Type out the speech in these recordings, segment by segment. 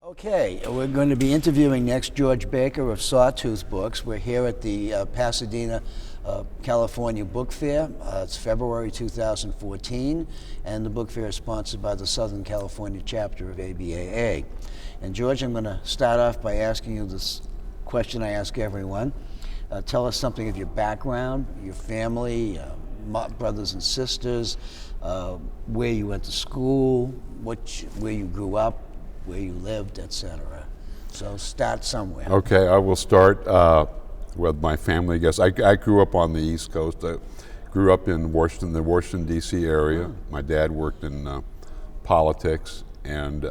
Okay, we're going to be interviewing next George Baker of Sawtooth Books. We're here at the Pasadena, California Book Fair. It's February 2014, and the book fair is sponsored by the Southern California chapter of ABAA. And George, I'm going to start off by asking you this question I ask everyone. Tell us something of your background, your family, brothers and sisters, where you went to school, where you grew up, where you lived, etc. So start somewhere. Okay, I will start with my family. I guess I grew up on the East Coast. I grew up in Washington, the Washington, D.C. area. My dad worked in politics, and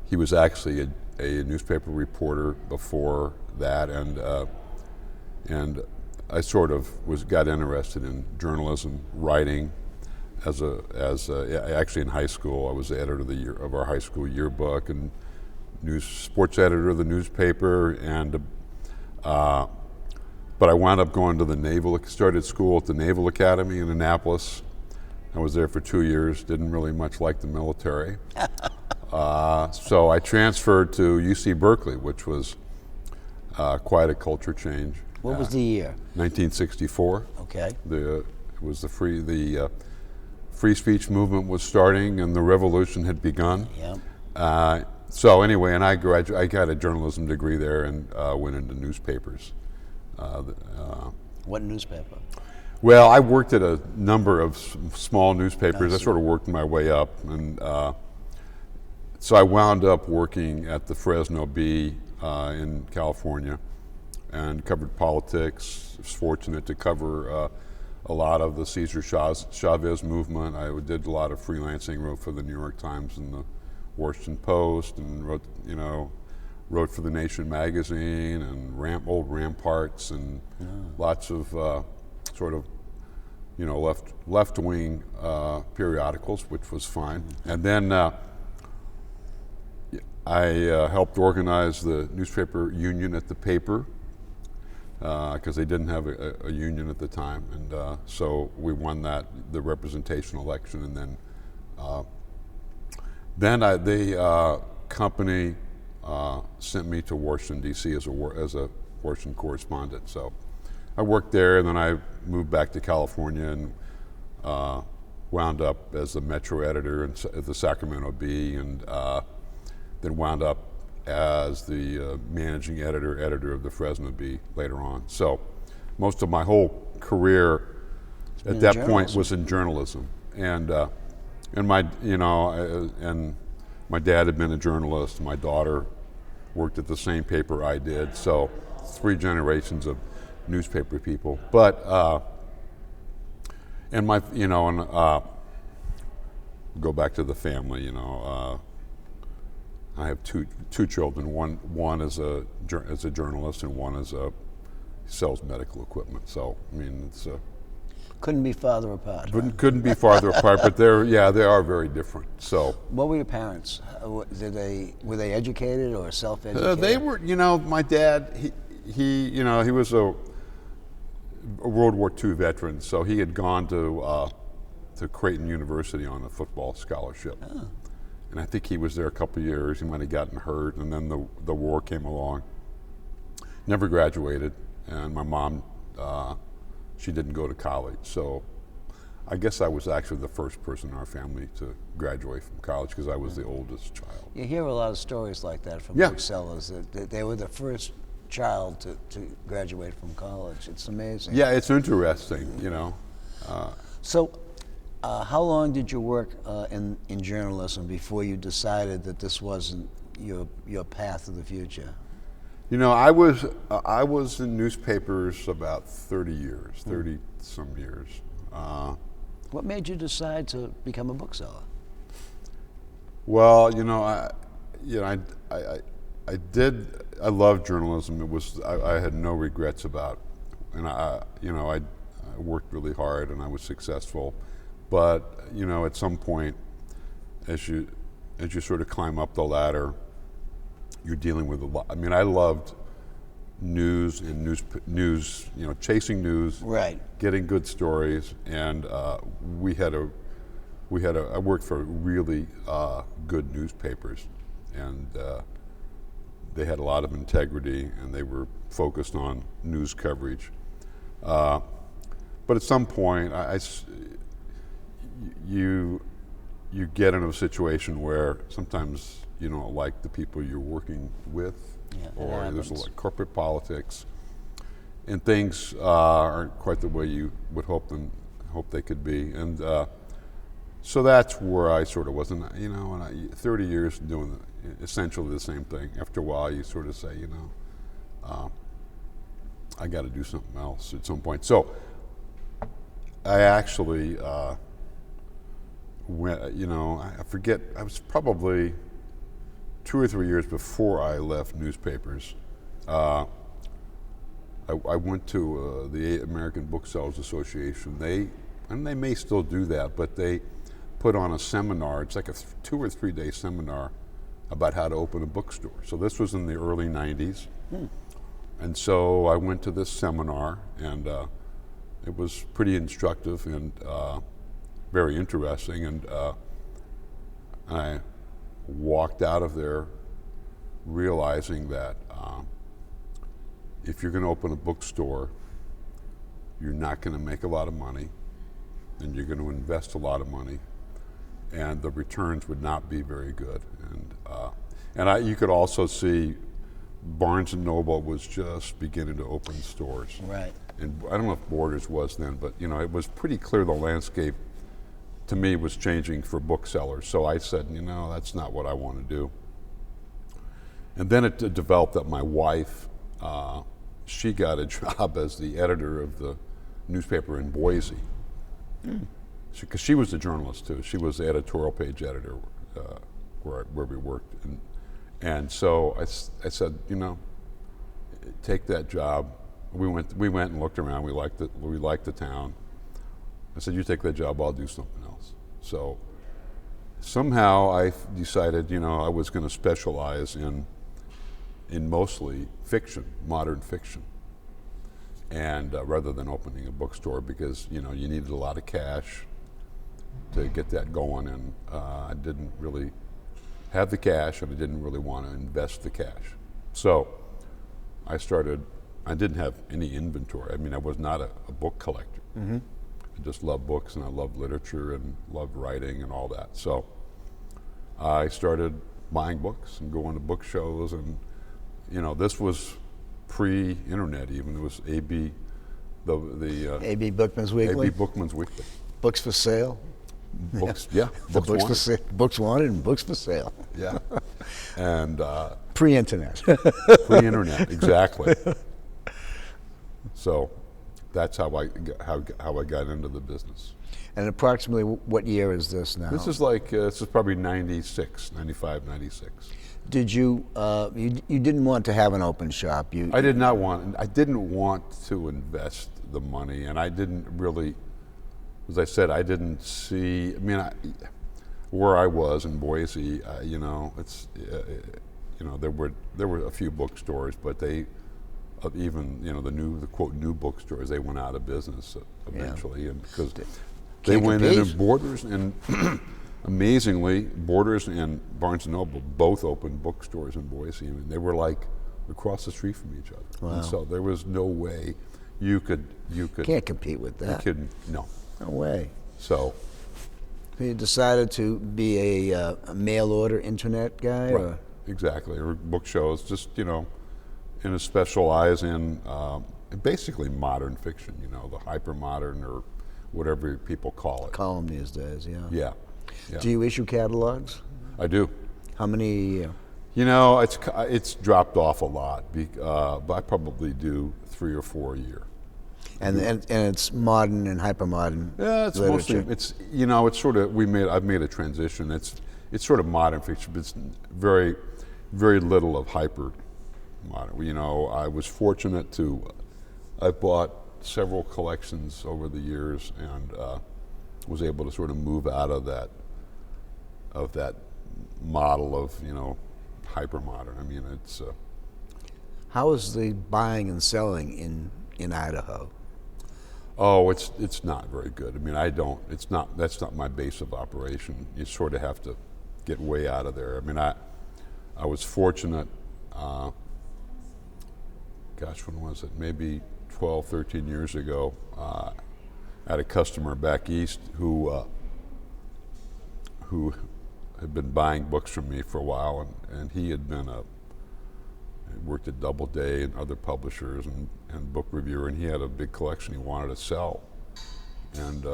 he was actually a newspaper reporter before that, and I sort of got interested in journalism, writing. Actually in high school, I was the editor of our high school yearbook and sports editor of the newspaper, but I wound up going to started school at the Naval Academy in Annapolis. I was there for 2 years, didn't really much like the military. So I transferred to UC Berkeley, which was quite a culture change. What was the year? 1964. Okay. It was the free speech movement was starting and the revolution had begun. Yeah. So anyway, and I got a journalism degree there and went into newspapers. What newspaper? Well, I worked at a number of small newspapers. I sort of worked my way up, and so I wound up working at the Fresno Bee in California and covered politics. I was fortunate to cover a lot of the Cesar Chavez movement. I did a lot of freelancing, wrote for the New York Times and the Washington Post, and wrote for the Nation magazine and old Ramparts and lots of sort of left-wing periodicals, which was fine. And then I helped organize the newspaper union at the paper, because they didn't have a union at the time, and so we won the representation election, and then the company sent me to Washington D.C. as a Washington correspondent. So I worked there, and then I moved back to California and wound up as the Metro editor at the Sacramento Bee, and then wound up as the managing editor of the Fresno Bee later on. So most of my whole career at that point was in journalism, and my dad had been a journalist. My daughter worked at the same paper I did. So 3 generations of newspaper people. But go back to the family. I have two children. One is a journalist, and one sells medical equipment. So I mean, it's couldn't be farther apart. Couldn't be farther apart, but they are very different. So what were your parents? Were they educated or self-educated? They were. My dad, he was a World War II veteran, so he had gone to Creighton University on a football scholarship. Oh. And I think he was there a couple of years. He might have gotten hurt, and then the war came along. Never graduated, and my mom, she didn't go to college. So I guess I was actually the first person in our family to graduate from college because I was the oldest child. You hear a lot of stories like that from booksellers, that they were the first child to graduate from college. It's amazing. Yeah, it's interesting, So how long did you work in journalism before you decided that this wasn't your path of the future? I was in newspapers about 30 some years. What made you decide to become a bookseller? Well, I loved journalism. I had no regrets about it. And I worked really hard and I was successful. But at some point, as you sort of climb up the ladder, you're dealing with a lot. I mean, I loved news and news, chasing news, right, getting good stories, and I worked for really good newspapers, and they had a lot of integrity, and they were focused on news coverage. But at some point, you get into a situation where sometimes you don't like the people you're working with, or there's a lot of corporate politics, and things aren't quite the way you would hope they could be. And so that's where I sort of wasn't. 30 years doing essentially the same thing. After a while, you sort of say, I got to do something else at some point. So I actually went. I forget. I was probably 2 or 3 years before I left newspapers. I went to the American Booksellers Association. They may still do that, but they put on a seminar. It's like a 2 or 3 day seminar about how to open a bookstore. So this was in the early 90s. And so I went to this seminar, and it was pretty instructive and very interesting. And I walked out of there realizing that if you're going to open a bookstore, you're not going to make a lot of money, and you're going to invest a lot of money, and the returns would not be very good. And you could also see Barnes & Noble was just beginning to open stores. Right. And I don't know if Borders was then, but it was pretty clear the landscape to me was changing for booksellers. So I said, that's not what I want to do. And then it developed that my wife, she got a job as the editor of the newspaper in Boise. Because she was a journalist too. She was the editorial page editor where we worked. And so I said, take that job. We went and looked around. We liked the town. I said, you take that job, I'll do something else. So somehow I decided, I was going to specialize in mostly fiction, modern fiction, and rather than opening a bookstore, because you needed a lot of cash to get that going, and I didn't really have the cash, and I didn't really want to invest the cash. So I didn't have any inventory. I mean, I was not a book collector. I just love books, and I love literature, and love writing, and all that. So I started buying books and going to book shows, and this was pre-internet even. It was AB, A.B. Bookman's Weekly. A.B. Bookman's Weekly. Books for sale. Books, Books wanted. Books wanted and books for sale. Yeah, and Pre-internet. pre-internet, exactly. So that's how I got into the business. And approximately what year is this now? This is probably 96, 95, 96. Did you you didn't want to have an open shop? I didn't want to invest the money, and I didn't really, as I said, I didn't see. I mean, where I was in Boise, it's there were a few bookstores, but they even the quote new bookstores, they went out of business eventually, and because they went in, and Borders and amazingly, Borders and Barnes & Noble both opened bookstores in Boise. I mean, they were like across the street from each other. Wow. And so there was no way you could can't compete with that. No way. So you decided to be a mail order internet guy, right, or? Exactly, or book shows, just in a specialize in basically modern fiction, the hyper modern or whatever people call it. Column these days, yeah. Yeah. Do you issue catalogs? I do. How many? It's dropped off a lot, but I probably do 3 or 4 a year. And it's modern and hyper modern. Yeah, it's literature. mostly it's sort of I've made a transition. It's sort of modern fiction, but it's very, very little of hyper modern. I was fortunate I bought several collections over the years, and was able to sort of move out of that model of hyper modern. I mean, it's. How is the buying and selling in Idaho? Oh, it's not very good. I mean, that's not my base of operation. You sort of have to get way out of there. I mean, I was fortunate, gosh, when was it? Maybe 12, 13 years ago. I had a customer back east who had been buying books from me for a while, and he had been worked at Doubleday and other publishers and book reviewer, and he had a big collection he wanted to sell. And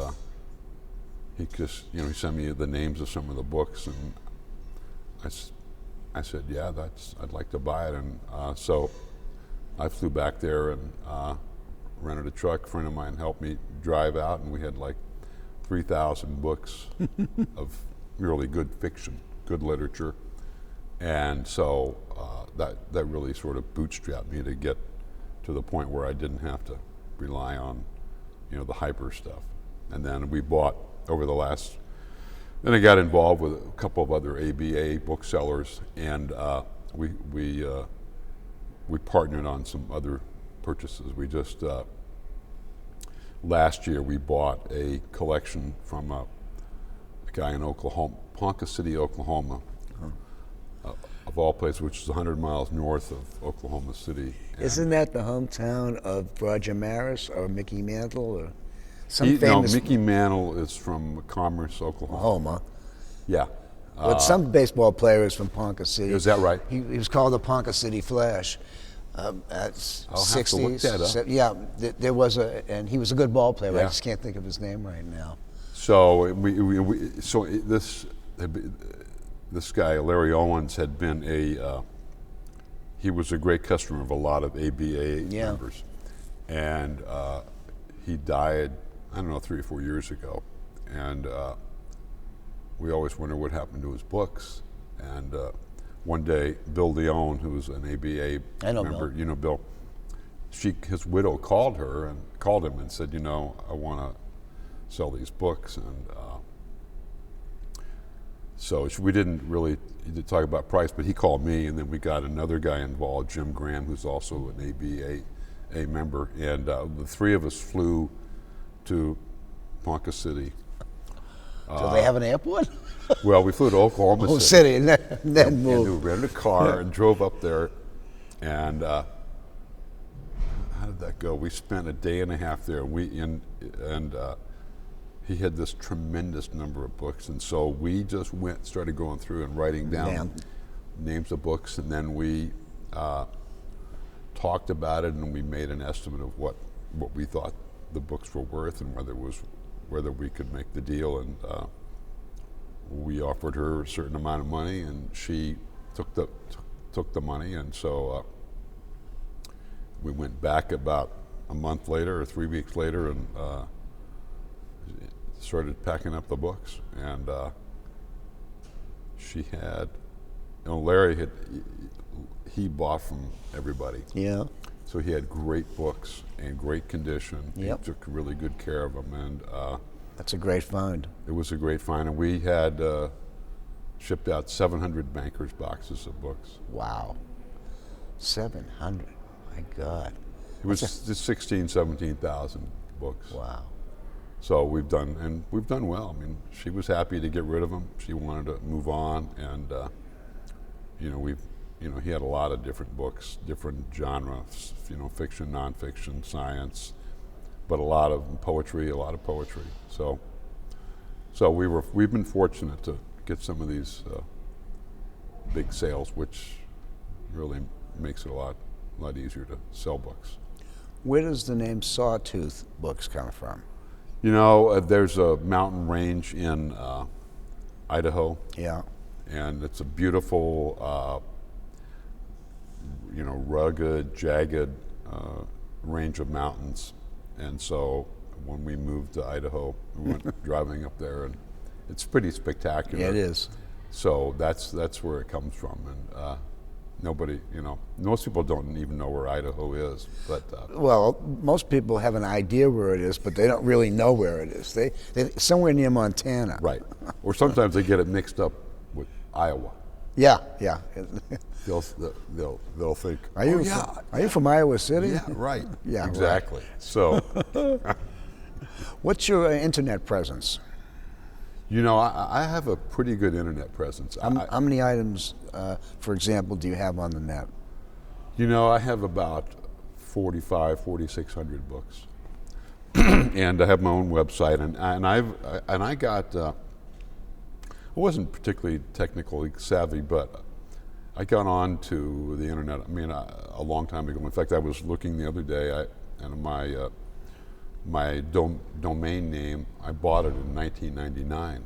he just, he sent me the names of some of the books, and I said, yeah, I'd like to buy it. And so I flew back there and rented a truck. A friend of mine helped me drive out, and we had like 3,000 books of really good fiction, good literature. And so that really sort of bootstrapped me to get to the point where I didn't have to rely on, the hyper stuff. And then we bought over the last, then I got involved with a couple of other ABAA booksellers, and we partnered on some other purchases. We just, last year we bought a collection from a guy in Oklahoma, Ponca City, Oklahoma, of all places, which is 100 miles north of Oklahoma City. And isn't that the hometown of Roger Maris or Mickey Mantle or some famous? No, Mickey Mantle is from Commerce, Oklahoma. Yeah. But some baseball player is from Ponca City. Is that right? He was called the Ponca City Flash. At I'll 60s. have to look that up. Yeah, there was and he was a good ball player. Yeah. I just can't think of his name right now. So this guy, Larry Owens, had been he was a great customer of a lot of ABA members. And he died, I don't know, 3 or 4 years ago. And we always wonder what happened to his books. And one day, Bill Leone, who was an ABA member, Bill. Bill, his widow called him and said, I want to sell these books. And so we didn't really talk about price, but he called me, and then we got another guy involved, Jim Graham, who's also an ABA member, and the three of us flew to Ponca City. Do they have an airport? Well, we flew to Oklahoma City and then moved. And we rented a car and drove up there, and how did that go? We spent a day and a half there, and he had this tremendous number of books, and so we just started going through and writing down names of books, and then we talked about it, and we made an estimate of what we thought the books were worth and whether we could make the deal. And we offered her a certain amount of money, and she took the money, and so we went back about a month later or 3 weeks later, and started packing up the books. And she had, Larry he bought from everybody. Yeah. So he had great books in great condition. Yep. He took really good care of them, and that's a great find. it was a great find. And we had shipped out 700 bankers' boxes of books. Wow. 700. My God. It was just 17,000 books. Wow. So we've done well. I mean, she was happy to get rid of them. She wanted to move on, and he had a lot of different books, different genres, fiction, nonfiction, science, but a lot of poetry. So we've been fortunate to get some of these big sales, which really makes it a lot easier to sell books. Where does the name Sawtooth Books come from? There's a mountain range in Idaho. Yeah. And it's a beautiful, rugged, jagged range of mountains. And so when we moved to Idaho, we went driving up there, and it's pretty spectacular. Yeah, it is. So that's where it comes from. And nobody, most people don't even know where Idaho is. But well, most people have an idea where it is, but they don't really know where it is. They somewhere near Montana. Right. Or sometimes they get it mixed up with Iowa. Yeah. They'll think, Are you from Iowa City? Yeah, right. Yeah, exactly. Right. So, what's your internet presence? You know, I have a pretty good internet presence. How many items, for example, do you have on the net? You know, I have about 4,600 books, and I have my own website, and I got. I wasn't particularly technically savvy, but I got on to the internet. I mean, a long time ago. In fact, I was looking the other day, and my domain name, I bought it in 1999.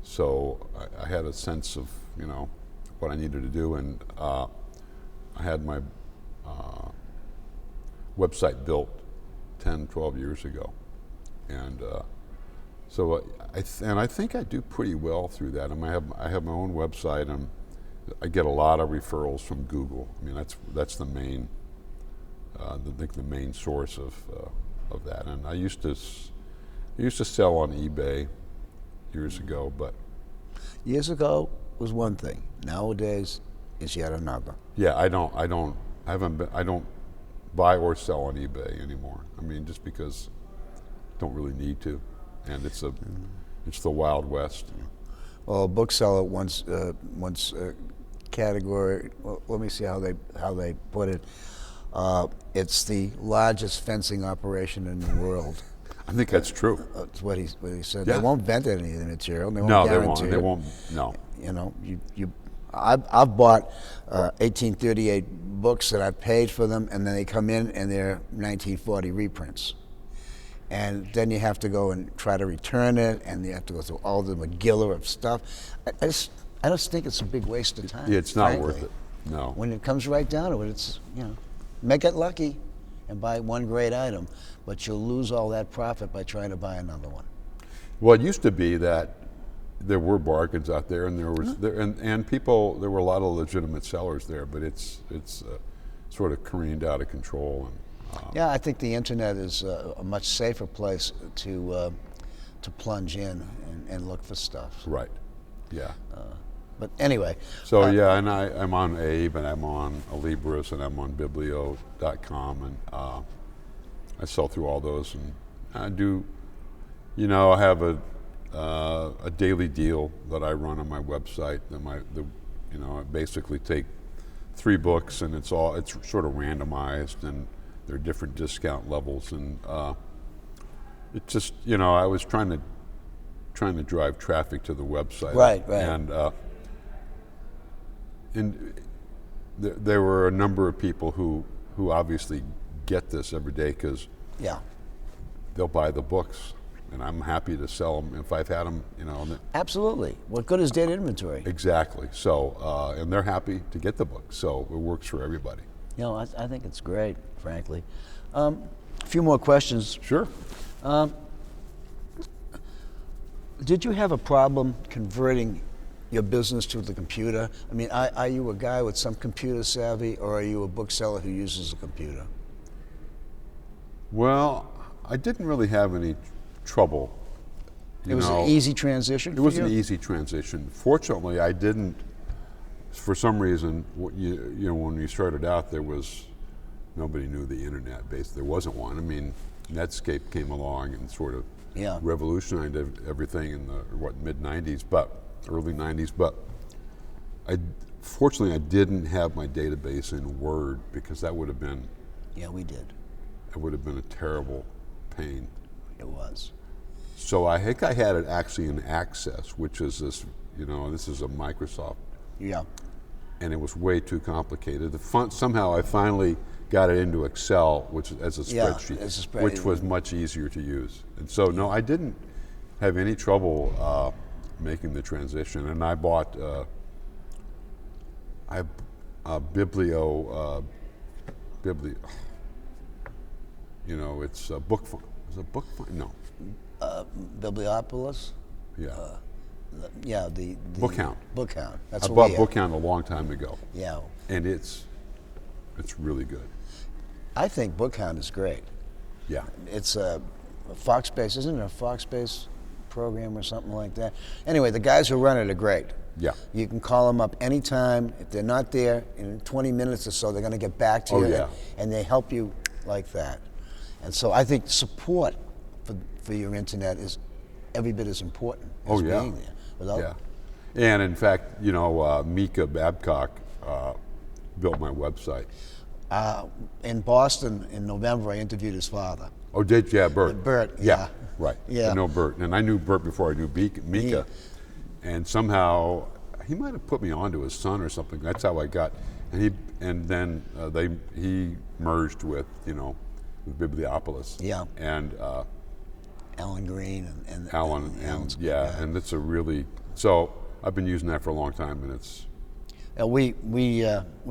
So I had a sense of, you know, what I needed to do, and I had my website built 10, 12 years ago. And so I think I do pretty well through that. I have my own website, and I get a lot of referrals from Google. I mean, that's the main, the main source of that. And I used to sell on eBay years ago, but Years ago was one thing. Nowadays is yet another. yeah, I don't buy or sell on eBay anymore. I mean, just because I don't really need to, and it's the Wild West. Well, a bookseller once category. Well, let me see how they put it. It's the largest fencing operation in the world. I think that's true. That's what he said. Yeah. They won't vent any of the material. They won't No, they guarantee won't. it. They won't. No. You know, I've bought 1838 books that I've paid for them, and then they come in and they're 1940 reprints. And then you have to go and try to return it, and you have to go through all the McGiller of stuff. I just think it's a big waste of time. Yeah, it's not frankly. worth it. No. When it comes right down to it, it's, you know, make it lucky and buy one great item, but you'll lose all that profit by trying to buy another one. Well, it used to be that there were bargains out there, and and people. There were a lot of legitimate sellers there, but it's sort of careened out of control. And Yeah, I think the internet is a much safer place to plunge in and look for stuff. right. Yeah. But anyway, So yeah, and I'm on Abe, and I'm on Alibris, and I'm on Biblio.com, and I sell through all those, and I do, you know, I have a daily deal that I run on my website. You know, I basically take 3 books, and it's sort of randomized, and there are different discount levels, and it just, you know, I was trying to drive traffic to the website, Right. And there were a number of people who obviously get this every day, because yeah, they'll buy the books, and I'm happy to sell them if I've had them, you know. absolutely. What good is data inventory? Exactly. So, and they're happy to get the book, so it works for everybody. You know, I think it's great, frankly. A few more questions. Sure. Did you have a problem converting your business to the computer? I mean, are you a guy with some computer savvy, or are you a bookseller who uses a computer? Well, I didn't really have any trouble. It was an easy transition for you? It was an easy transition. Fortunately, I didn't. For some reason, you know, when we started out, nobody knew the internet. Basically, there wasn't one. I mean, Netscape came along and sort of revolutionized everything in the mid '90s, but early '90s. But fortunately, I didn't have my database in Word, because that would have been. Yeah, we did. It would have been a terrible pain. It was. So I think I had it actually in Access, which is this, you know, this is a Microsoft. Yeah. And it was way too complicated. Somehow I finally got it into Excel, which as a spreadsheet, as a which was much easier to use. And so no, I didn't have any trouble making the transition. And I bought Biblio. You know, it's a book fund. Is it a book fund? No. Bibliopolis? Yeah. Yeah, the Bookhound. Bookhound. That's I what bought we have. Bookhound a long time ago. Yeah. And it's really good. I think Bookhound is great. Yeah. It's a Foxbase, isn't it a Foxbase program or something like that? Anyway, the guys who run it are great. Yeah. You can call them up anytime. If they're not there, in 20 minutes or so, they're going to get back to you. Yeah. And they help you like that. And so I think support for your internet is every bit as important Oh, as yeah. being there. Without, Yeah. And in fact, Mika Babcock built my website. In Boston in November, I interviewed his father. Oh, did you? Yeah, Bert. Bert, yeah. Right. Yeah. I know Bert. And I knew Bert before I knew Mika. And somehow, he might have put me onto his son or something. That's how I got. And then he merged with, with Bibliopolis. Yeah. And Alan Green and Alan, Alan's and yeah, and it's a really, so I've been using that for a long time, and it's, we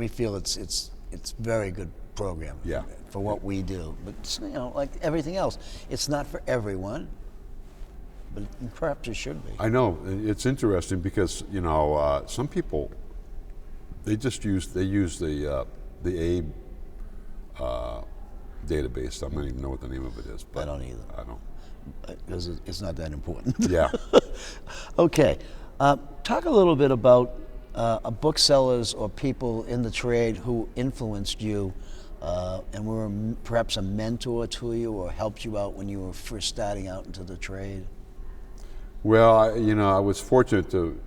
feel it's very good program. Yeah. For what we do, but like everything else, it's not for everyone, but perhaps it should be. I know, it's interesting because, some people, they use the ABAA database. I don't even know what the name of it is. But I don't either. I don't. Because it's not that important. Yeah. Okay. Talk a little bit about booksellers or people in the trade who influenced you and were perhaps a mentor to you or helped you out when you were first starting out into the trade. Well, I was fortunate to,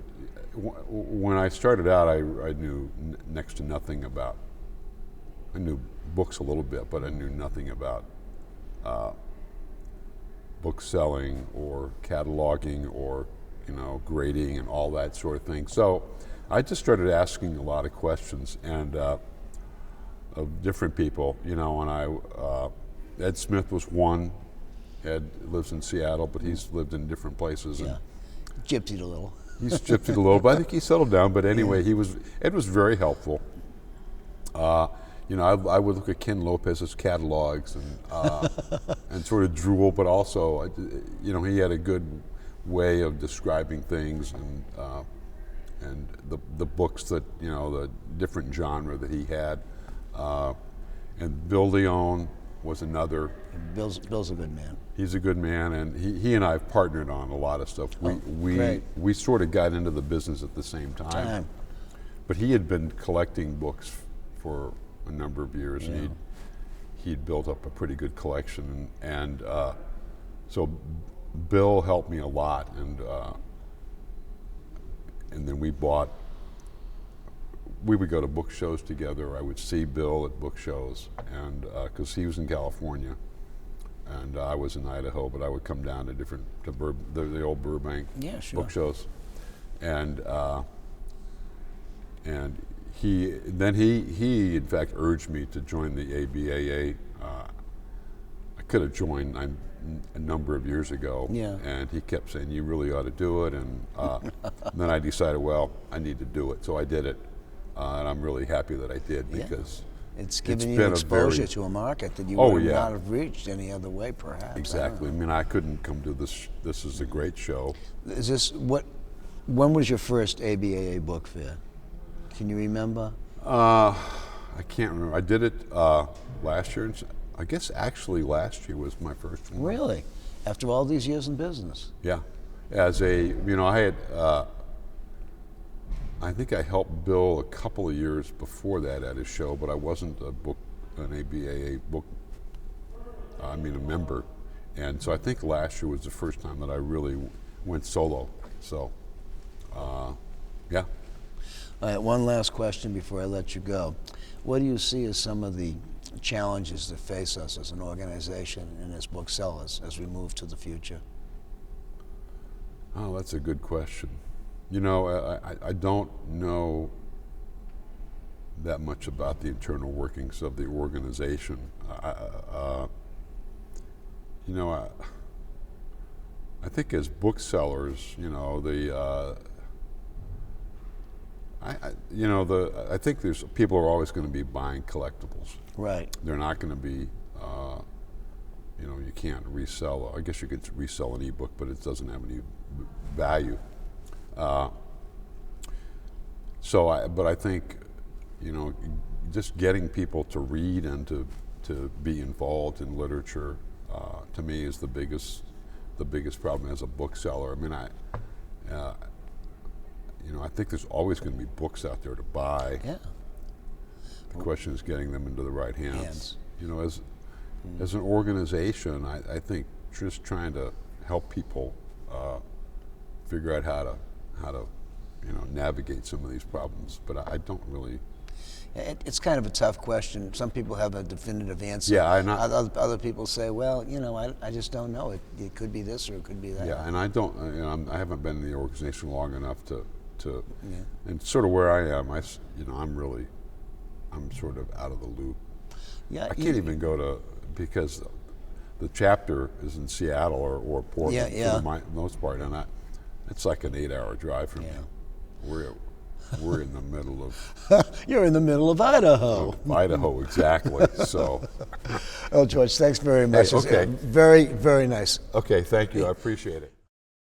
when I started out, I knew next to nothing about, I knew books a little bit, but I knew nothing about book selling or cataloging or grading and all that sort of thing. So I just started asking a lot of questions and of different people. And Ed Smith was one. Ed lives in Seattle, but he's lived in different places. Yeah, gypsied a little. He's gypsied a little, but I think he settled down. But anyway, Ed was very helpful. I would look at Ken Lopez's catalogs and sort of drool, but also, he had a good way of describing things and the books that, the different genre that he had. And Bill Leone was another. Bill's a good man. He's a good man, and he and I have partnered on a lot of stuff. We sort of got into the business at the same time. But he had been collecting books for a number of years, and he'd built up a pretty good collection, and so Bill helped me a lot, and then we would go to book shows together. I would see Bill at book shows, and because he was in California and I was in Idaho, but I would come down to the old Burbank book shows, and he in fact urged me to join the ABAA. I could have joined a number of years ago, and he kept saying, "You really ought to do it," and then I decided, well, I need to do it, so I did it, and I'm really happy that I did because it's given you exposure to a market that you would not have reached any other way, perhaps. Exactly. I mean, I couldn't come to this. This is a great show. Is this when was your first ABAA book fair? Can you remember? I can't remember. I did it last year. I guess actually last year was my first one. Really? After all these years in business? Yeah. I think I helped Bill a couple of years before that at his show, but I wasn't an ABAA book, a member. And so I think last year was the first time that I really went solo. So, yeah. All right, one last question before I let you go. What do you see as some of the challenges that face us as an organization and as booksellers as we move to the future? Oh, that's a good question. I don't know that much about the internal workings of the organization. I think as booksellers, I think there's people are always going to be buying collectibles. Right. They're not going to be, you can't resell. I guess you could resell an ebook, but it doesn't have any value. But I think, just getting people to read and to be involved in literature, to me, is the biggest problem as a bookseller. I think there's always going to be books out there to buy. Yeah. The question is getting them into the right hands. As an organization, I think just trying to help people figure out how to navigate some of these problems. But I don't really. It's kind of a tough question. Some people have a definitive answer. Yeah, other people say, well, I just don't know. It could be this or it could be that. Yeah, and I don't. I haven't been in the organization long enough to and sort of where I am. I'm sort of out of the loop. Yeah, I can't even go to, because the chapter is in Seattle or Portland for the most part, and it's like an 8-hour drive from me. We're in the middle of. You're in the middle of Idaho. Idaho, exactly. So. Oh, George, thanks very much. Hey, okay. Very, very nice. Okay, thank you. I appreciate it.